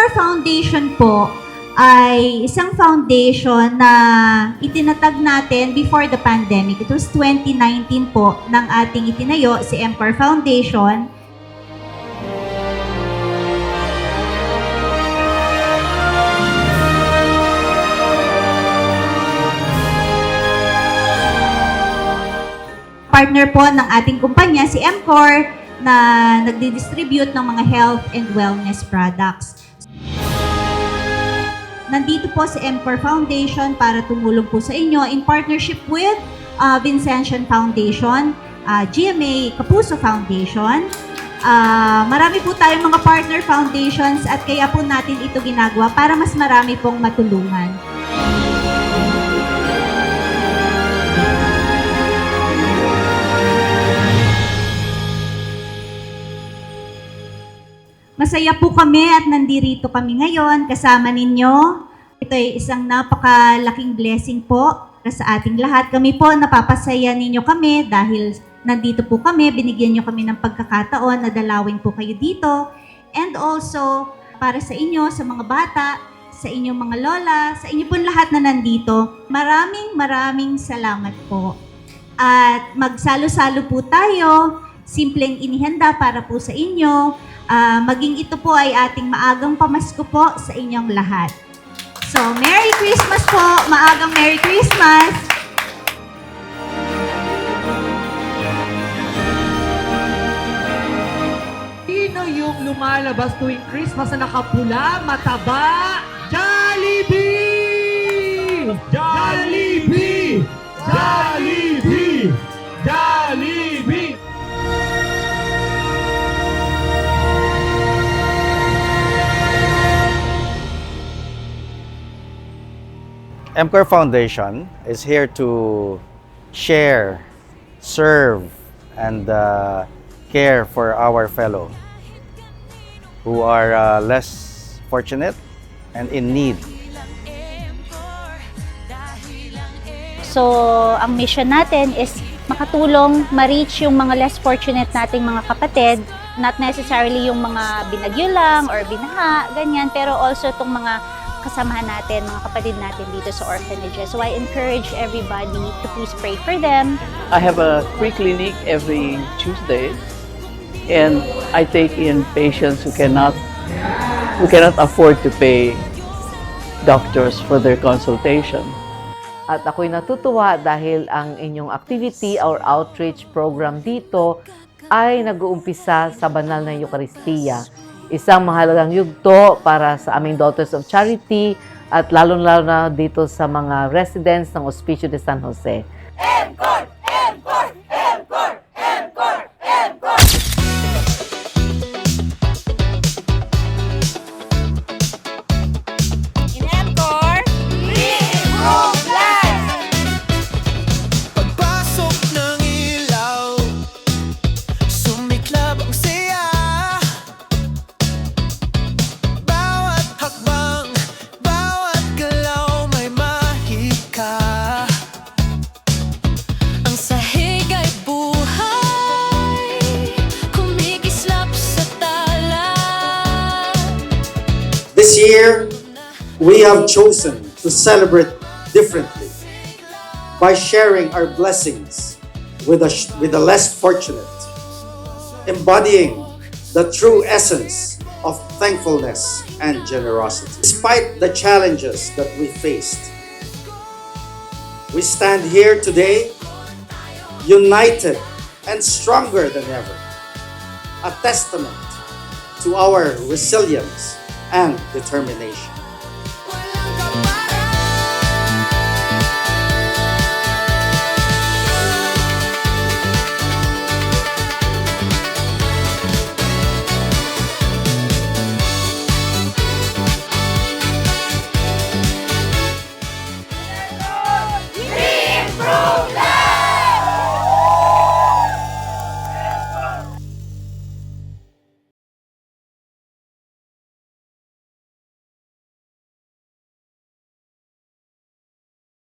MCOR Foundation po ay isang foundation na itinatag natin before the pandemic. It was 2019 po ng ating itinayo, si MCOR Foundation. Partner po ng ating kumpanya, si MCOR, na nagdi-distribute ng mga health and wellness products. Nandito po si MCOR Foundation para tumulong po sa inyo in partnership with Vincentian Foundation, GMA Kapuso Foundation. Marami po tayong mga partner foundations at kaya po natin ito ginagawa para mas marami pong matulungan. Masaya po kami at nandirito kami ngayon kasama ninyo. Ito ay isang napakalaking blessing po sa ating lahat. Kami po napapasaya ninyo kami dahil nandito po kami, binigyan nyo kami ng pagkakataon na dalawin po kayo dito. And also, para sa inyo, sa mga bata, sa inyong mga lola, sa inyo po lahat na nandito, maraming salamat po. At magsalo-salo po tayo, simpleng inihanda para po sa inyo. Maging ito po ay ating maagang pamasko po sa inyong lahat. So, Merry Christmas po! Maagang Merry Christmas! Sino yung lumalabas tuwing Christmas na nakapula, mataba? Jollibee! Jollibee! Jollibee! Jollibee! MCOR Foundation is here to share, serve, and care for our fellow who are less fortunate and in need. So, ang mission natin is makatulong, ma-reach yung mga less fortunate nating mga kapatid, not necessarily yung mga binagyo lang or binaha, ganyan, pero also itong mga kasamahan natin, mga kapatid natin dito sa orphanages. So I encourage everybody to please pray for them. I have a free clinic every Tuesday, and I take in patients who cannot afford to pay doctors for their consultation. At ako'y natutuwa dahil ang inyong activity or outreach program dito ay nag-uumpisa sa banal na Eucharistia. Isang mahalagang yugto para sa aming Daughters of Charity at lalong-lalo na dito sa mga residents ng Hospicio de San Jose. MCOR! MCOR! MCOR! MCOR! MCOR! In MCOR, we improve lives! Pagpasok ng ilaw, sumiklab ang saya. Bawat hakbang, bawat galaw may mahika. Ang sahig ay buhay, kumikislap sa tala. This year, we have chosen to celebrate differently by sharing our blessings with the less fortunate, embodying the true essence of thankfulness and generosity. Despite the challenges that we faced, we stand here today united and stronger than ever, a testament to our resilience and determination.